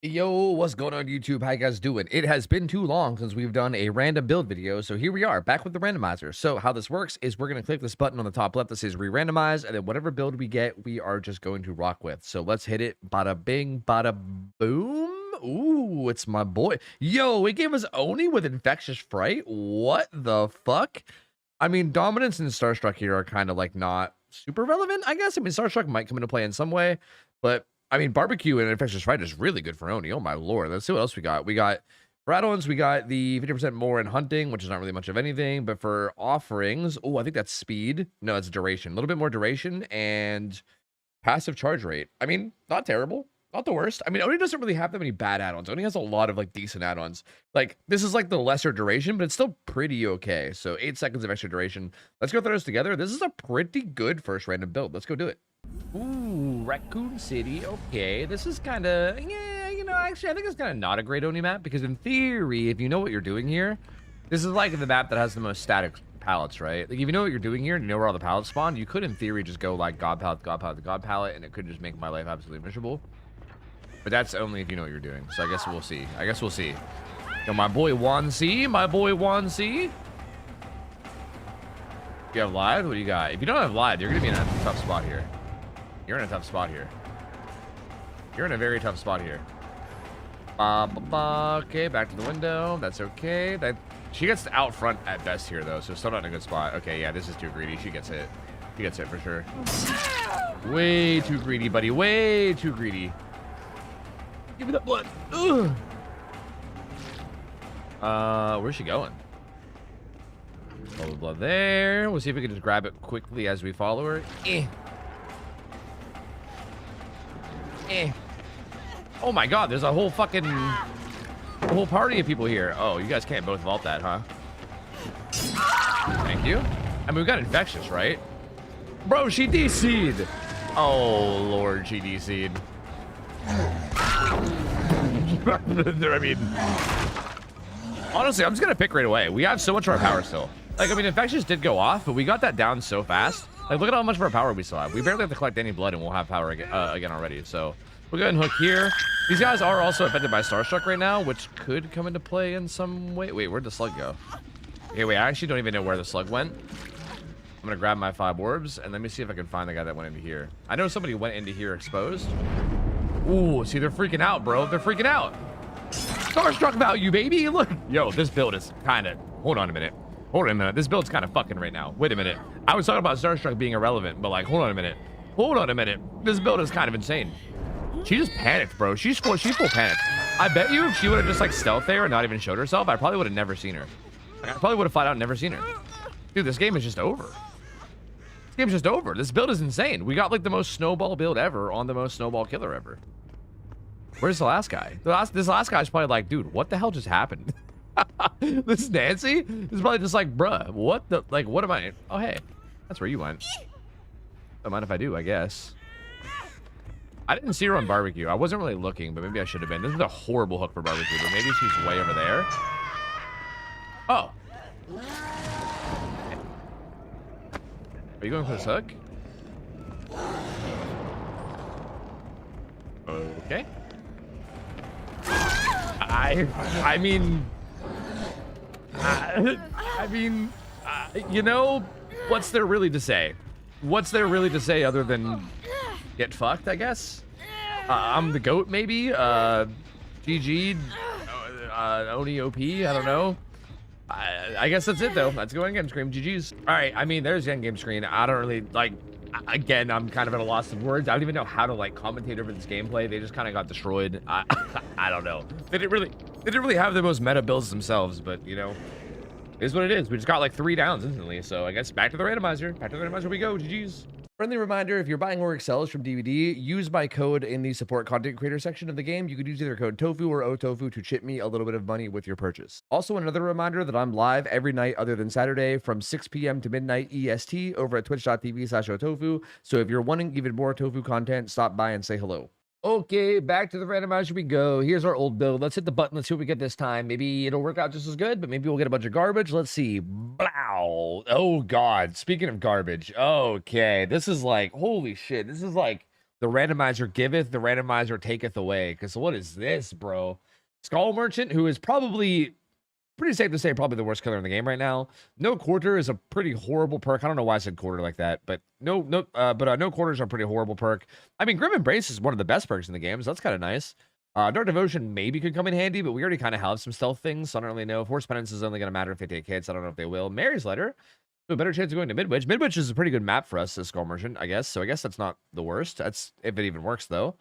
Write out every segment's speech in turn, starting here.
Yo, what's going on YouTube? How you guys doing? It has been too long since we've done a random build video, so here we are, back with the randomizer. So how this works is we're going to click this button on the top left that says re-randomize, and then whatever build we get, we are just going to rock with. So let's hit it. Bada bing, bada boom. Ooh, it's my boy. Yo, it gave us Oni with Infectious Fright? What the fuck? I mean, Dominance and Starstruck here are kind of like not super relevant, I guess. I mean, Starstruck might come into play in some way, but I mean, barbecue and infectious fright is really good for Oni. Oh my lord. Let's see what else we got. We got for add-ons, we got the 50% more in hunting, which is not really much of anything. But for offerings, oh, I think that's speed. No, it's duration. A little bit more duration and passive charge rate. I mean, not terrible. Not the worst. I mean, Oni doesn't really have that many bad add-ons. Oni has a lot of like decent add-ons. Like this is like the lesser duration, but it's still pretty okay. So 8 seconds of extra duration. Let's go throw those together. This is a pretty good first random build. Let's go do it. Ooh, Raccoon City. Okay, this is kind of, yeah, you know, actually, I think it's kind of not a great Oni map because in theory, if you know what you're doing here, this is like the map that has the most static pallets, right? Like if you know what you're doing here and you know where all the pallets spawn, you could in theory just go like God pallet, God pallet, God pallet, and it could just make my life absolutely miserable. But that's only if you know what you're doing. So I guess we'll see. I guess we'll see. Yo, my boy Juan C. My boy Juan C. You have live? What do you got? If you don't have live, you're gonna be in a tough spot here. You're in a tough spot here. You're in a very tough spot here. Okay, back to the window. That's okay. That she gets out front at best here, though, so still not in a good spot. Okay, yeah, this is too greedy. She gets hit. She gets hit for sure. Way too greedy, buddy. Way too greedy. Give me that blood. Ugh. Where's she going? All the blood there. We'll see if we can just grab it quickly as we follow her. Oh my god, there's a whole fucking party of people here. Oh, you guys can't both vault that, huh? Thank you. I mean, we got infectious, right? Bro, she DC'd. Oh lord, she DC'd. I mean, honestly, I'm just gonna pick right away. We have so much of our power still. Like, I mean, infectious did go off, but we got that down so fast. Like, look at how much of our power we still have. We barely have to collect any blood and we'll have power again already. So we'll go ahead and hook here. These guys are also affected by Starstruck right now, which could come into play in some way. Wait, where'd the slug go? Okay, wait, I actually don't even know where the slug went. I'm gonna grab my 5 orbs and let me see if I can find the guy that went into here. I know somebody went into here exposed. Ooh, see, they're freaking out, bro. They're freaking out. Starstruck value, baby. Look. Yo, this build is kind of... Hold on a minute. Hold on a minute. This build's kind of fucking right now. Wait a minute. I was talking about Starstruck being irrelevant, but like, hold on a minute. Hold on a minute. This build is kind of insane. She just panicked, bro. She's full panicked. I bet you if she would have just like stealth there and not even showed herself, I probably would have never seen her. Like, I probably would have flat out never seen her. Dude, this game is just over. This game's just over. This build is insane. We got like the most snowball build ever on the most snowball killer ever. Where's the last guy? This last guy's probably like, dude, what the hell just happened? This is Nancy? This is probably just like, bruh, what the, like, what am I? Oh, hey, that's where you went. Don't mind if I do, I guess. I didn't see her on barbecue. I wasn't really looking, but maybe I should have been. This is a horrible hook for barbecue, but maybe she's way over there. Oh. Are you going for this hook? Okay. I mean, you know, what's there really to say? What's there really to say other than get fucked, I guess? I'm the GOAT, maybe? GG, Oni OP, I don't know. I guess that's it, though. Let's go in-game screen. GG's. All right, I mean, there's the end-game screen. I don't really, like, again, I'm kind of at a loss of words. I don't even know how to, like, commentate over this gameplay. They just kind of got destroyed. I don't know. They didn't really have the most meta builds themselves, but, you know, it is what it is. We just got, like, 3 downs instantly. So I guess back to the randomizer. Back to the randomizer we go. GG's. Friendly reminder, if you're buying or excels from DVD, use my code in the support content creator section of the game. You could use either code TOFU or OhTofu to chip me a little bit of money with your purchase. Also, another reminder that I'm live every night other than Saturday from 6 p.m. to midnight EST over at twitch.tv/OhTofu. So if you're wanting even more tofu content, stop by and say hello. Okay, back to the randomizer we go. Here's our old build. Let's hit the button. Let's see what we get this time. Maybe it'll work out just as good, but maybe we'll get a bunch of garbage. Let's see. Blow. Oh, God. Speaking of garbage. Okay, this is like, holy shit. This is like The randomizer giveth, the randomizer taketh away. Because what is this, bro? Skull Merchant, who is probably pretty safe to say probably the worst killer in the game right now. No Quarter is a pretty horrible perk. I don't know why I said quarter like that, but no Quarters are a pretty horrible perk. I mean, Grim Embrace is one of the best perks in the game, so that's kind of nice. Dark Devotion maybe could come in handy, but we already kind of have some stealth things, so I don't really know. Force Penance is only going to matter if they take hits. I don't know if they will. Mary's Letter, a better chance of going to Midwich. Midwich is a pretty good map for us as Skull Merchant, I guess. So I guess that's not the worst. That's if it even works though.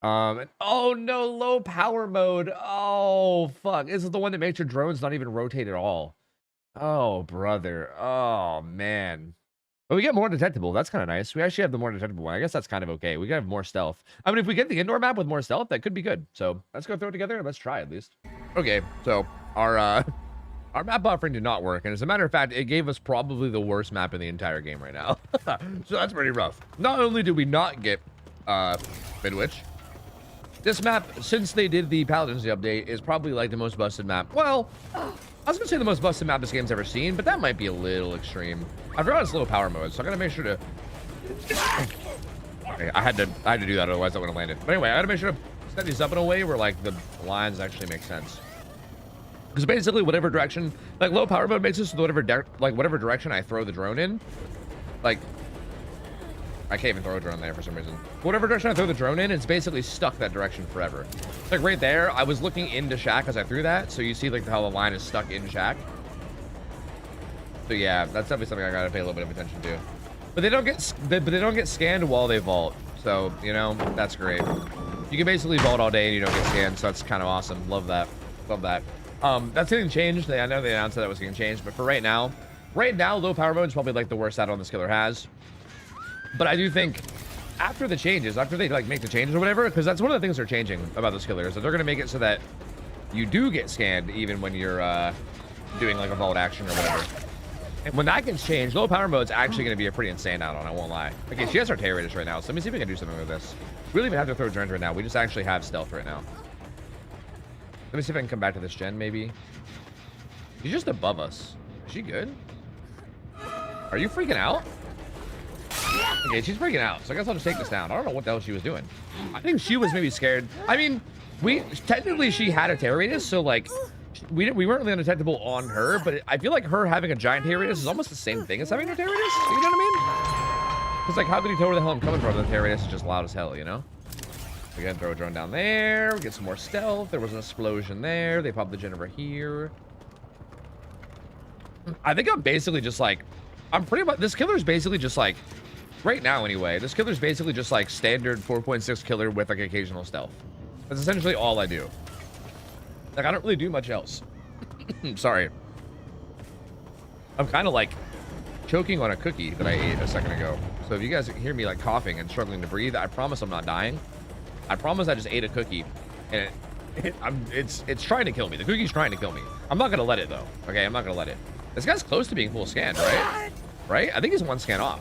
Oh no, low power mode. Oh fuck. This is the one that makes your drones not even rotate at all. Oh brother. Oh man. But we get more detectable. That's kind of nice. We actually have the more detectable one. I guess that's kind of okay. We gotta have more stealth. I mean, if we get the indoor map with more stealth, that could be good. So let's go throw it together and let's try at least. Okay, so our map buffering did not work, and as a matter of fact, it gave us probably the worst map in the entire game right now. So that's pretty rough. Not only did we not get Midwich, this map, since they did the Paladins update, is probably like the most busted map. Well, I was gonna say the most busted map this game's ever seen, but that might be a little extreme. I forgot it's low power mode, so I gotta make sure to. Okay, I had to do that, otherwise I would have landed. But anyway, I gotta make sure to set these up in a way where like the lines actually make sense. Because basically, whatever direction, like low power mode makes this so whatever direction I throw the drone in, like. I can't even throw a drone there for some reason. Whatever direction I throw the drone in, it's basically stuck that direction forever. Like right there, I was looking into Shack as I threw that, so you see like how the line is stuck in Shack. So yeah, that's definitely something I gotta pay a little bit of attention to. But they don't get scanned while they vault, so you know that's great. You can basically vault all day and you don't get scanned, so that's kind of awesome. Love that. Love that. That's getting changed. I know they announced that it was getting changed, but for right now, low power mode is probably like the worst add-on this killer has. But I do think after the changes, after they like make the changes or whatever, because that's one of the things they're changing about this killer is that they're going to make it so that you do get scanned even when you're doing like a vault action or whatever. And when that gets changed, low power mode is actually going to be a pretty insane add-on, I won't lie. Okay, she has our Terror Radius right now, so let me see if we can do something with this. We don't even have to throw drones right now. We just actually have stealth right now. Let me see if I can come back to this gen, maybe. She's just above us. Is she good? Are you freaking out? Okay, she's freaking out, so I guess I'll just take this down. I don't know what the hell she was doing. I think she was maybe scared. I mean, technically she had a Terror Radius, so like we weren't really undetectable on her, but I feel like her having a giant Terror Radius is almost the same thing as having a Terror Radius. You know what I mean? Because like, how could you tell where the hell I'm coming from? The Terror Radius is just loud as hell, you know? We gotta throw a drone down there. We get some more stealth. There was an explosion there. They popped the gen over here. I think I'm basically just like, I'm pretty much, this killer's basically just like, right now anyway, this killer's basically just like standard 4.6 killer with like occasional stealth. That's essentially all I do. Like, I don't really do much else. Sorry. I'm kind of like choking on a cookie that I ate a second ago. So if you guys hear me like coughing and struggling to breathe, I promise I'm not dying. I promise I just ate a cookie and it's trying to kill me. The cookie's trying to kill me. I'm not gonna let it though. Okay, I'm not gonna let it. This guy's close to being full scanned, right? Right? I think he's one scan off.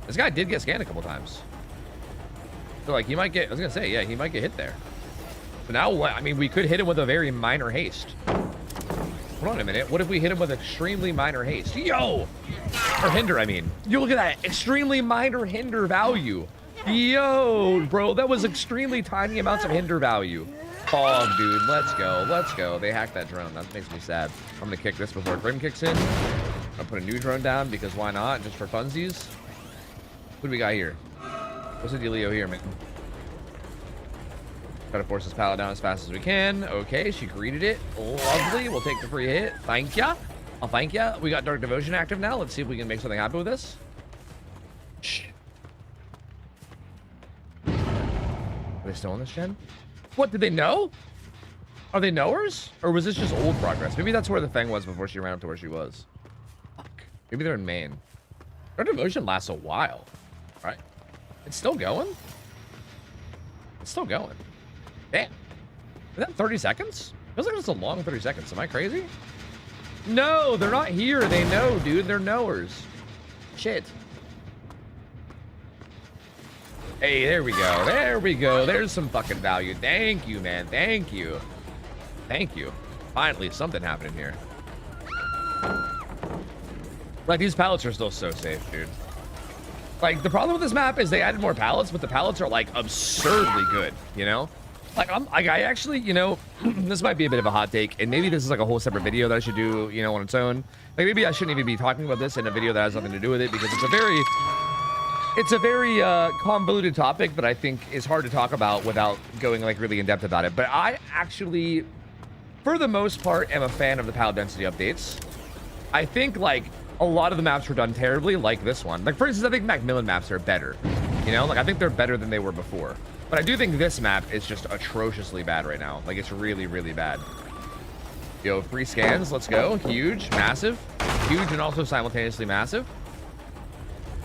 This guy did get scanned a couple times. So like he might get, I was gonna say, yeah, he might get hit there. So now what? I mean, we could hit him with a very minor haste. Hold on a minute. What if we hit him with extremely minor haste? Yo! Or hinder, I mean. You look at that. Extremely minor hinder value. Yo, bro, that was extremely tiny amounts of hinder value. Oh, dude, let's go. Let's go. They hacked that drone. That makes me sad. I'm gonna kick this before Grim kicks in. I'll put a new drone down because why not? Just for funsies. What do we got here? What's the dealio here, man? Try to force this pallet down as fast as we can. Okay, she greeted it. Lovely. We'll take the free hit. Thank ya. I'll thank ya. We got Dark Devotion active now. Let's see if we can make something happen with this. Shh. Are they still on this gen? What, did they know? Are they knowers? Or was this just old progress? Maybe that's where the thing was before she ran up to where she was. Fuck. Maybe they're in Maine. Dark Devotion lasts a while. Right? It's still going? It's still going. Damn. Is that 30 seconds? Feels like it's a long 30 seconds. Am I crazy? No, they're not here. They know, dude. They're knowers. Shit. Hey, there we go. There we go. There's some fucking value. Thank you, man. Thank you. Thank you. Finally, something happening here. Like, these pallets are still so safe, dude. Like, the problem with this map is they added more pallets, but the pallets are, like, absurdly good, you know? Like, I actually, you know, this might be a bit of a hot take, and maybe this is, like, a whole separate video that I should do, you know, on its own. Like, maybe I shouldn't even be talking about this in a video that has nothing to do with it, because it's a very convoluted topic that I think is hard to talk about without going, like, really in-depth about it. But I actually, for the most part, am a fan of the pallet density updates. I think, like, a lot of the maps were done terribly, like this one. Like, for instance, I think Macmillan maps are better. You know, like, I think they're better than they were before. But I do think this map is just atrociously bad right now. Like, it's really, really bad. Yo, free scans, let's go. Huge, massive. Huge and also simultaneously massive.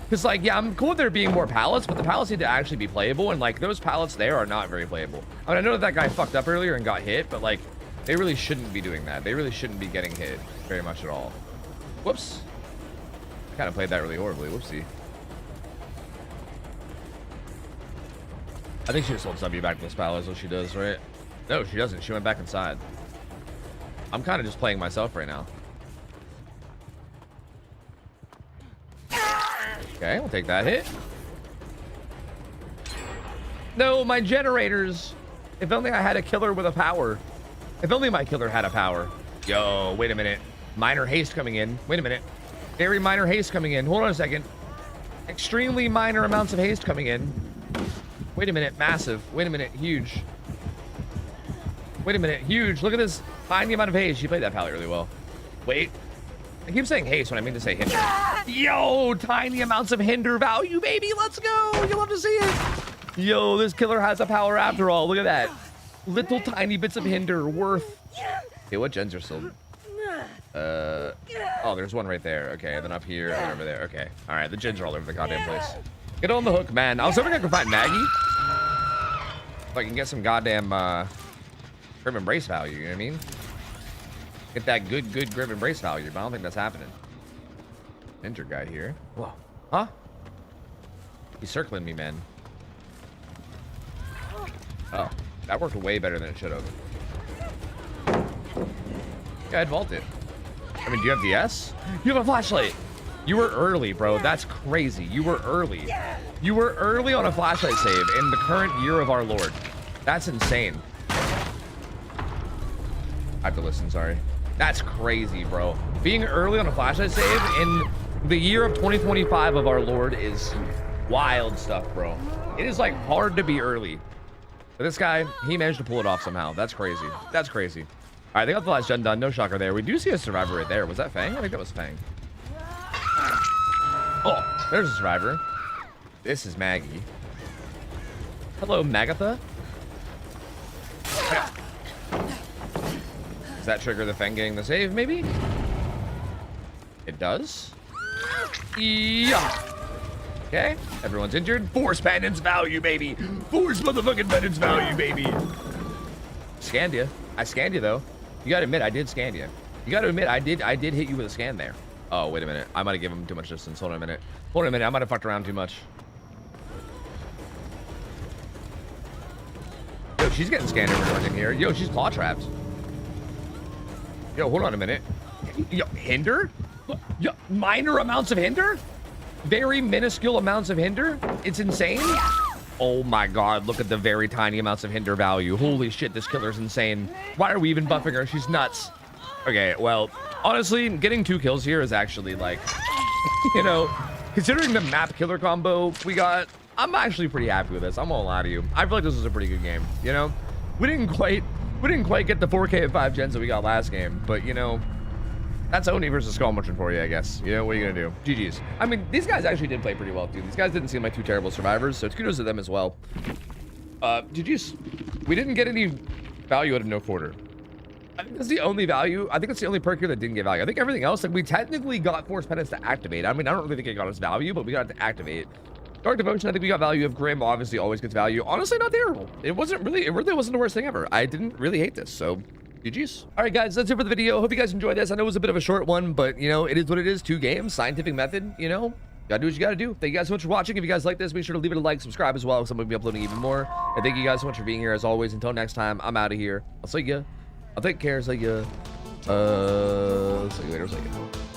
Because, like, yeah, I'm cool with there being more pallets, but the pallets need to actually be playable, and, like, those pallets there are not very playable. I mean, I know that guy fucked up earlier and got hit, but, like, they really shouldn't be doing that. They really shouldn't be getting hit very much at all. Whoops. Kind of played that really horribly. Whoopsie. I think she just won't sub you back to this pallet is what she does, right? No, she doesn't. She went back inside. I'm kind of just playing myself right now. Okay, we'll take that hit. No, my generators. If only I had a killer with a power. If only my killer had a power. Yo, wait a minute. Minor haste coming in. Wait a minute. Very minor haste coming in. Hold on a second. Extremely minor amounts of haste coming in. Wait a minute. Massive. Wait a minute. Huge. Wait a minute. Huge. Look at this tiny amount of haste. She played that palette really well. Wait. I keep saying haste when I mean to say hinder. Yo, tiny amounts of hinder value, baby. Let's go. You'll love to see it. Yo, this killer has a power after all. Look at that. Little tiny bits of hinder worth. Okay, what gens are still... oh, there's one right there. Okay, then up here and over there. Okay. All right, the gens are all over the goddamn place. Get on the hook, man. I was hoping I could find Maggie. If I can get some goddamn grip embrace value, you know what I mean? Get that good grip embrace value, but I don't think that's happening. Injured guy here. Whoa. Huh? He's circling me, man. Oh, that worked way better than it should have. Yeah, I'd vault it. I mean, do you have DS? You have a flashlight. You were early, bro. That's crazy. You were early. You were early on a flashlight save in the current year of our Lord. That's insane. I have to listen, sorry. That's crazy, bro. Being early on a flashlight save in the year of 2025 of our Lord is wild stuff, bro. It is, like, hard to be early. But this guy, he managed to pull it off somehow. That's crazy. That's crazy. All right, they got the last gen done. No shocker there. We do see a survivor right there. Was that Fang? I think that was Fang. Oh, there's a survivor. This is Maggie. Hello, Magatha. Does that trigger the Fang getting the save, maybe? It does. Yeah. Okay, everyone's injured. Force penance value, baby. Force motherfucking penance value, baby. Scanned you. I scanned you, though. You gotta admit, I did scan you. You gotta admit, I did hit you with a scan there. Oh, wait a minute. I might have given him too much distance. Hold on a minute. Hold on a minute. I might have fucked around too much. Yo, she's getting scanned everywhere in here. Yo, she's claw trapped. Yo, hold on a minute. Yo, hinder? Yo, minor amounts of hinder? Very minuscule amounts of hinder? It's insane. Oh my god, look at the very tiny amounts of hinder value. Holy shit, this killer's insane. Why are we even buffing her? She's nuts. Okay, well, honestly, getting 2 kills here is actually, like, you know, considering the map killer combo we got, I'm actually pretty happy with this. I'm gonna lie to you. I feel like this was a pretty good game, you know? We didn't quite get the 4K at 5 gens that we got last game, but, you know, that's Oni versus Skull Munching for you, I guess. You know, what are you gonna do? GG's. I mean, these guys actually did play pretty well, too. These guys didn't seem like 2 terrible survivors, so kudos to them as well. GG's. We didn't get any value out of no quarter. I think that's the only value. I think it's the only perk here that didn't get value. I think everything else, like, we technically got Force Penance to activate. I mean, I don't really think it got us value, but we got it to activate. Dark Devotion, I think we got value of Grim, obviously always gets value. Honestly, not terrible. It really wasn't the worst thing ever. I didn't really hate this, so GG's. All right, guys, that's it for the video. Hope you guys enjoyed this. I know it was a bit of a short one, but, you know, it is what it is. 2 games, scientific method, you know. Gotta do what you gotta do. Thank you guys so much for watching. If you guys like this, make sure to leave it a like, subscribe as well, because I'm gonna be uploading even more. And thank you guys so much for being here, as always. Until next time, I'm out of here. I'll see ya. I'll take care. See ya. See you later. See ya.